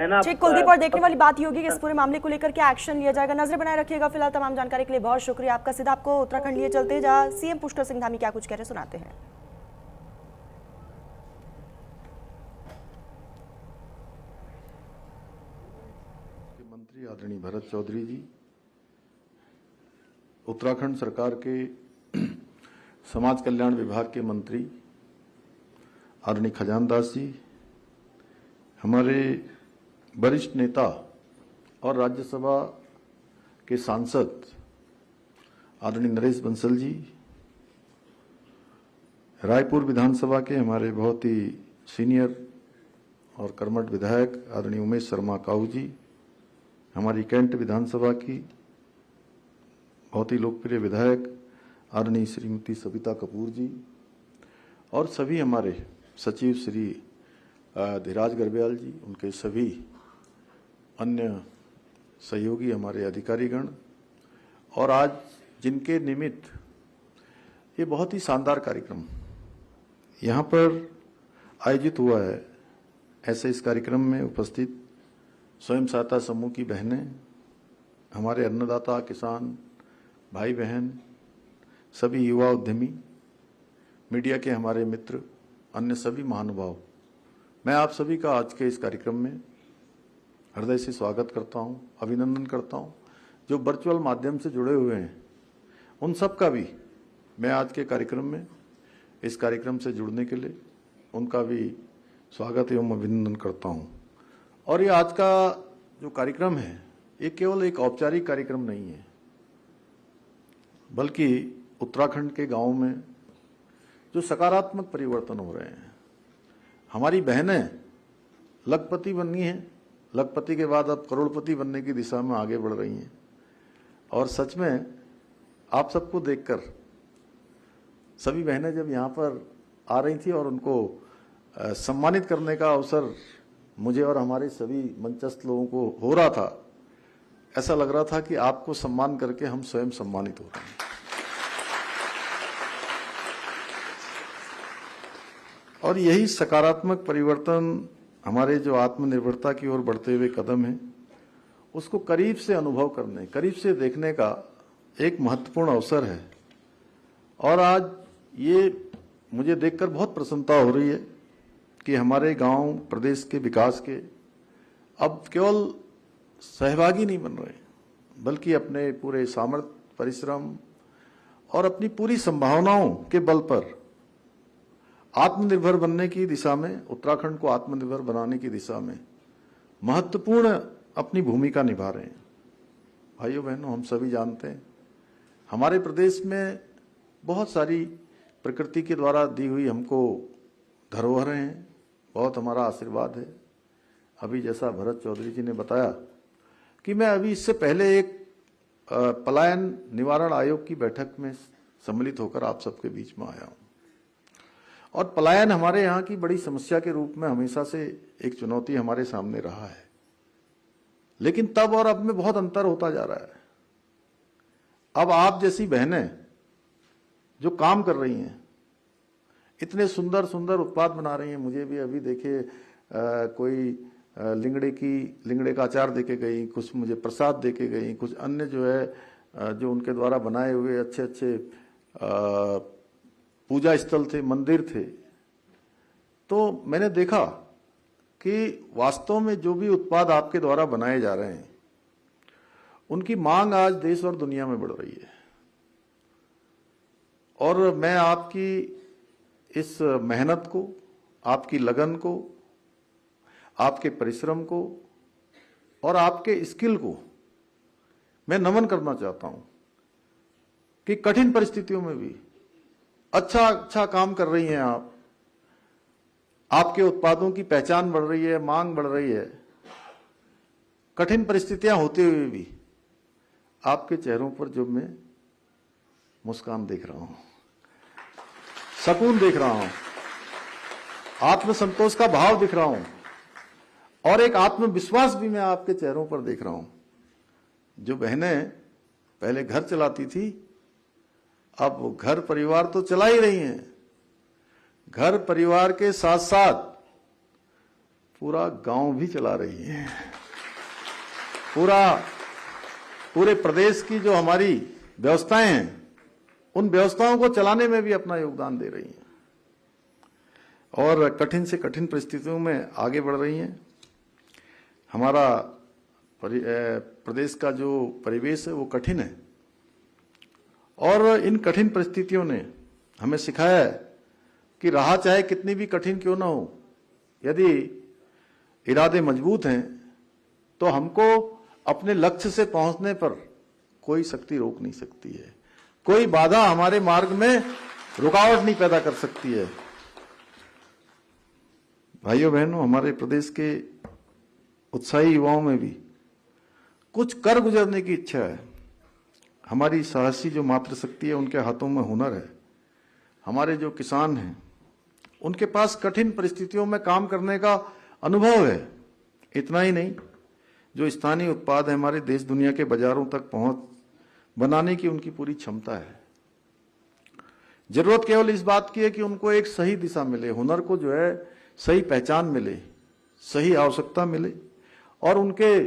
है ना। जी कुलदीप, और देखने वाली बात ये होगी कि इस पूरे मामले को लेकर क्या एक्शन लिया जाएगा। नजर बनाए रखिएगा। फिलहाल तमाम जानकारी के लिए बहुत शुक्रिया आपका। सीधा आपको उत्तराखंड लिए चलते हैं, जहां सीएम पुष्कर सिंह धामी क्या कुछ कह रहे सुनाते हैं। मंत्री आदरणीय भरत चौधरी जी, उत्तराखंड सरकार के समाज कल्याण विभाग के मंत्री आदरणीय खजानदास जी, हमारे वरिष्ठ नेता और राज्यसभा के सांसद आदरणीय नरेश बंसल जी, रायपुर विधानसभा के हमारे बहुत ही सीनियर और कर्मठ विधायक आदरणीय उमेश शर्मा काऊ जी, हमारी कैंट विधानसभा की बहुत ही लोकप्रिय विधायक आदरणीय श्रीमती सविता कपूर जी, और सभी हमारे सचिव श्री धीराज गर्ब्याल जी, उनके सभी अन्य सहयोगी हमारे अधिकारीगण, और आज जिनके निमित्त ये बहुत ही शानदार कार्यक्रम यहाँ पर आयोजित हुआ है, ऐसे इस कार्यक्रम में उपस्थित स्वयं सहायता समूह की बहनें, हमारे अन्नदाता किसान भाई बहन, सभी युवा उद्यमी, मीडिया के हमारे मित्र, अन्य सभी महानुभाव, मैं आप सभी का आज के इस कार्यक्रम में हृदय से स्वागत करता हूं, अभिनंदन करता हूं। जो वर्चुअल माध्यम से जुड़े हुए हैं उन सब का भी मैं आज के कार्यक्रम में, इस कार्यक्रम से जुड़ने के लिए उनका भी स्वागत एवं अभिनंदन करता हूं। और ये आज का जो कार्यक्रम है, ये केवल एक औपचारिक कार्यक्रम नहीं है, बल्कि उत्तराखंड के गांवों में जो सकारात्मक परिवर्तन हो रहे हैं, हमारी बहनें लखपति बनी हैं, लखपति के बाद अब करोड़पति बनने की दिशा में आगे बढ़ रही हैं। और सच में आप सबको देखकर सभी बहनें जब यहाँ पर आ रही थी और उनको सम्मानित करने का अवसर मुझे और हमारे सभी मंचस्थ लोगों को हो रहा था, ऐसा लग रहा था कि आपको सम्मान करके हम स्वयं सम्मानित हो रहे हैं। और यही सकारात्मक परिवर्तन, हमारे जो आत्मनिर्भरता की ओर बढ़ते हुए कदम है, उसको करीब से अनुभव करने, करीब से देखने का एक महत्वपूर्ण अवसर है। और आज ये मुझे देखकर बहुत प्रसन्नता हो रही है कि हमारे गांव प्रदेश के विकास के अब केवल सहभागी नहीं बन रहे, बल्कि अपने पूरे सामर्थ्य, परिश्रम और अपनी पूरी संभावनाओं के बल पर आत्मनिर्भर बनने की दिशा में, उत्तराखंड को आत्मनिर्भर बनाने की दिशा में महत्वपूर्ण अपनी भूमिका निभा रहे हैं। भाइयों बहनों, हम सभी जानते हैं हमारे प्रदेश में बहुत सारी प्रकृति के द्वारा दी हुई हमको धरोहरें हैं, बहुत हमारा आशीर्वाद है। अभी जैसा भरत चौधरी जी ने बताया कि मैं अभी इससे पहले एक पलायन निवारण आयोग की बैठक में सम्मिलित होकर आप सबके बीच में आया हूं, और पलायन हमारे यहाँ की बड़ी समस्या के रूप में हमेशा से एक चुनौती हमारे सामने रहा है। लेकिन तब और अब में बहुत अंतर होता जा रहा है। अब आप जैसी बहनें जो काम कर रही हैं, इतने सुंदर सुंदर उत्पाद बना रही हैं। मुझे भी अभी देखिए कोई लिंगड़े का अचार देके गई, कुछ मुझे प्रसाद देके गई, कुछ अन्य जो है जो उनके द्वारा बनाए हुए अच्छे अच्छे पूजा स्थल थे, मंदिर थे। तो मैंने देखा कि वास्तव में जो भी उत्पाद आपके द्वारा बनाए जा रहे हैं, उनकी मांग आज देश और दुनिया में बढ़ रही है। और मैं आपकी इस मेहनत को, आपकी लगन को, आपके परिश्रम को और आपके स्किल को मैं नमन करना चाहता हूं कि कठिन परिस्थितियों में भी अच्छा काम कर रही हैं आप। आपके उत्पादों की पहचान बढ़ रही है, मांग बढ़ रही है। कठिन परिस्थितियां होते हुए भी आपके चेहरों पर जो मैं मुस्कान देख रहा हूं, सुकून देख रहा हूं, आत्मसंतोष का भाव दिख रहा हूं, और एक आत्मविश्वास भी मैं आपके चेहरों पर देख रहा हूं। जो बहनें पहले घर चलाती थी, अब घर परिवार तो चला ही रही हैं, घर परिवार के साथ साथ पूरा गांव भी चला रही हैं। पूरे प्रदेश की जो हमारी व्यवस्थाएं हैं, उन व्यवस्थाओं को चलाने में भी अपना योगदान दे रही हैं और कठिन से कठिन परिस्थितियों में आगे बढ़ रही हैं। हमारा प्रदेश का जो परिवेश है वो कठिन है और इन कठिन परिस्थितियों ने हमें सिखाया है कि राह चाहे कितनी भी कठिन क्यों ना हो, यदि इरादे मजबूत हैं तो हमको अपने लक्ष्य से पहुंचने पर कोई शक्ति रोक नहीं सकती है, कोई बाधा हमारे मार्ग में रुकावट नहीं पैदा कर सकती है। भाइयों बहनों, हमारे प्रदेश के उत्साही युवाओं में भी कुछ कर गुजरने की इच्छा है। हमारी साहसी जो मातृशक्ति है, उनके हाथों में हुनर है। हमारे जो किसान हैं, उनके पास कठिन परिस्थितियों में काम करने का अनुभव है। इतना ही नहीं, जो स्थानीय उत्पाद है, हमारे देश दुनिया के बाजारों तक पहुंच बनाने की उनकी पूरी क्षमता है। जरूरत केवल इस बात की है कि उनको एक सही दिशा मिले, हुनर को जो है सही पहचान मिले, सही आवश्यकता मिले और उनके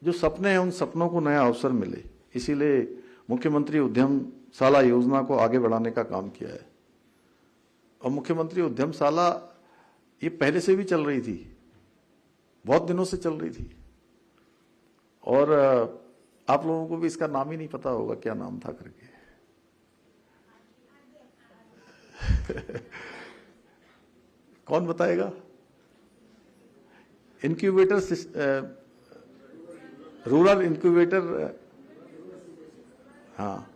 जो सपने हैं, उन सपनों को नया अवसर मिले। इसीलिए मुख्यमंत्री उद्यमशाला योजना को आगे बढ़ाने का काम किया है। और मुख्यमंत्री उद्यमशाला ये पहले से भी चल रही थी, बहुत दिनों से चल रही थी और आप लोगों को भी इसका नाम ही नहीं पता होगा, क्या नाम था करके। कौन बताएगा? Incubator, rural incubator. हाँ,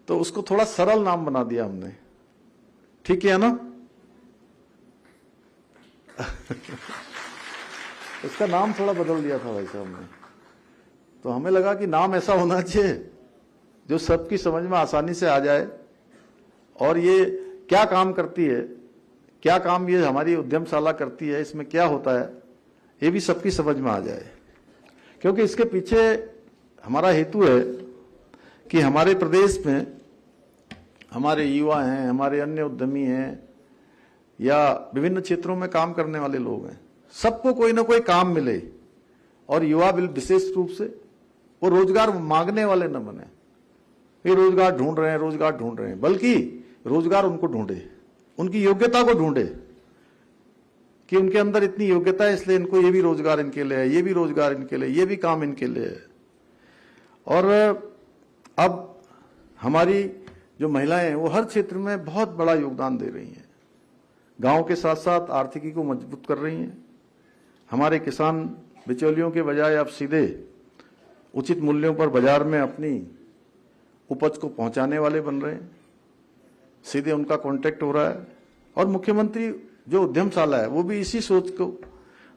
तो उसको थोड़ा सरल नाम बना दिया हमने, ठीक है ना? उसका नाम थोड़ा बदल दिया था भाई साहब ने, तो हमें लगा कि नाम ऐसा होना चाहिए जो सबकी समझ में आसानी से आ जाए और ये क्या काम करती है, क्या काम ये हमारी उद्यमशाला करती है, इसमें क्या होता है, ये भी सबकी समझ में आ जाए। क्योंकि इसके पीछे हमारा हेतु है कि हमारे प्रदेश में हमारे युवा हैं, हमारे अन्य उद्यमी हैं या विभिन्न क्षेत्रों में काम करने वाले लोग हैं, सबको कोई ना कोई काम मिले और युवा विशेष रूप से वो रोजगार मांगने वाले न बने, ये रोजगार ढूंढ रहे हैं, बल्कि रोजगार उनको ढूंढे, उनकी योग्यता को ढूंढे कि उनके अंदर इतनी योग्यता है, इसलिए इनको ये भी रोजगार इनके लिए है, ये भी रोजगार इनके लिए, ये भी काम इनके लिए है। और अब हमारी जो महिलाएं हैं वो हर क्षेत्र में बहुत बड़ा योगदान दे रही हैं, गांव के साथ साथ आर्थिकी को मजबूत कर रही हैं। हमारे किसान बिचौलियों के बजाय अब सीधे उचित मूल्यों पर बाजार में अपनी उपज को पहुंचाने वाले बन रहे हैं, सीधे उनका कांटेक्ट हो रहा है। और मुख्यमंत्री जो उद्यमशाला है वो भी इसी सोच को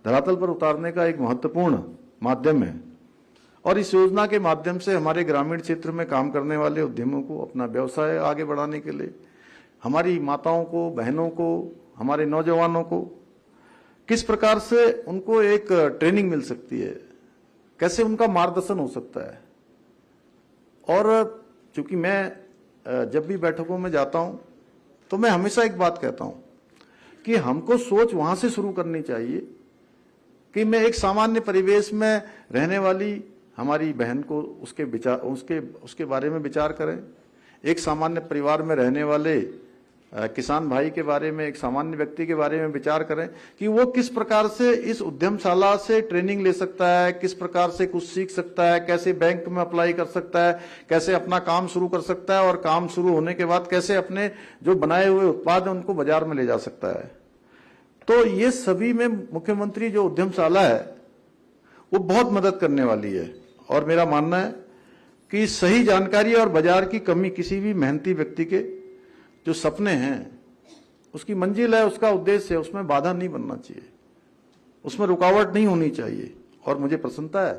धरातल पर उतारने का एक महत्वपूर्ण माध्यम है। और इस योजना के माध्यम से हमारे ग्रामीण क्षेत्र में काम करने वाले उद्यमियों को अपना व्यवसाय आगे बढ़ाने के लिए, हमारी माताओं को, बहनों को, हमारे नौजवानों को किस प्रकार से उनको एक ट्रेनिंग मिल सकती है, कैसे उनका मार्गदर्शन हो सकता है। और चूंकि मैं जब भी बैठकों में जाता हूं तो मैं हमेशा एक बात कहता हूं कि हमको सोच वहां से शुरू करनी चाहिए कि मैं एक सामान्य परिवेश में रहने वाली हमारी बहन को उसके बारे में विचार करें, एक सामान्य परिवार में रहने वाले किसान भाई के बारे में, एक सामान्य व्यक्ति के बारे में विचार करें कि वो किस प्रकार से इस उद्यमशाला से ट्रेनिंग ले सकता है, किस प्रकार से कुछ सीख सकता है, कैसे बैंक में अप्लाई कर सकता है, कैसे अपना काम शुरू कर सकता है और काम शुरू होने के बाद कैसे अपने जो बनाए हुए उत्पाद हैं उनको बाजार में ले जा सकता है। तो ये सभी में मुख्यमंत्री जो उद्यमशाला है वो बहुत मदद करने वाली है। और मेरा मानना है कि सही जानकारी और बाजार की कमी किसी भी मेहनती व्यक्ति के जो सपने हैं, उसकी मंजिल है, उसका उद्देश्य है, उसमें बाधा नहीं बनना चाहिए, उसमें रुकावट नहीं होनी चाहिए। और मुझे प्रसन्नता है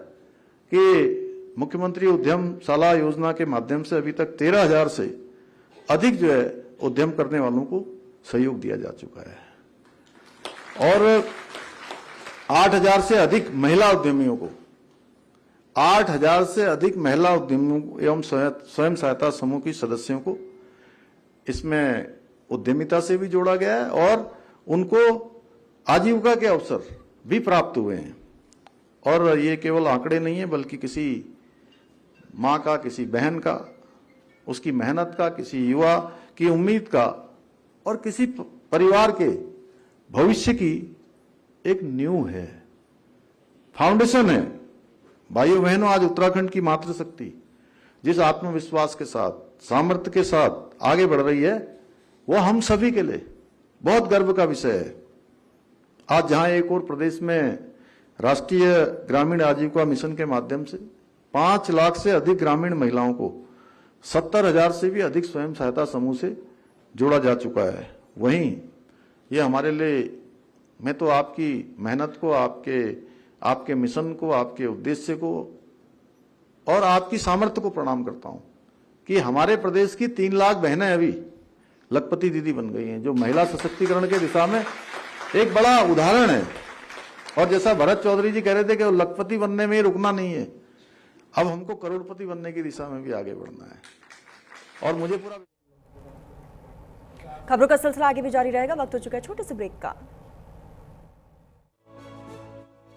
कि मुख्यमंत्री उद्यमशाला योजना के माध्यम से अभी तक 13,000 से अधिक जो है उद्यम करने वालों को सहयोग दिया जा चुका है और 8,000 से अधिक महिला उद्यमियों को, 8,000 से अधिक महिला उद्यमियों एवं स्वयं सहायता समूह की सदस्यों को इसमें उद्यमिता से भी जोड़ा गया है और उनको आजीविका के अवसर भी प्राप्त हुए हैं। और ये केवल आंकड़े नहीं है, बल्कि किसी माँ का, किसी बहन का, उसकी मेहनत का, किसी युवा की उम्मीद का और किसी परिवार के भविष्य की एक नींव है, फाउंडेशन है। भाइयों बहनों, आज उत्तराखंड की मातृशक्ति जिस आत्मविश्वास के साथ, सामर्थ्य के साथ आगे बढ़ रही है, वो हम सभी के लिए बहुत गर्व का विषय है। आज जहां एक और प्रदेश में राष्ट्रीय ग्रामीण आजीविका मिशन के माध्यम से 5 लाख से अधिक ग्रामीण महिलाओं को 70,000 से भी अधिक स्वयं सहायता समूह से जोड़ा जा चुका है, वहीं ये हमारे लिए, मैं तो आपकी मेहनत को, आपके मिशन को, आपके उद्देश्य को और आपकी सामर्थ्य को प्रणाम करता हूं कि हमारे प्रदेश की 3 लाख बहनें अभी लखपति दीदी बन गई हैं, जो महिला सशक्तिकरण के दिशा में एक बड़ा उदाहरण है। और जैसा भरत चौधरी जी कह रहे थे कि वो लखपति बनने में ही रुकना नहीं है, अब हमको करोड़पति बनने की दिशा में भी आगे बढ़ना है। और मुझे पूरा खबरों का सिलसिला आगे भी जारी रहेगा। वक्त हो चुका है छोटे से ब्रेक का।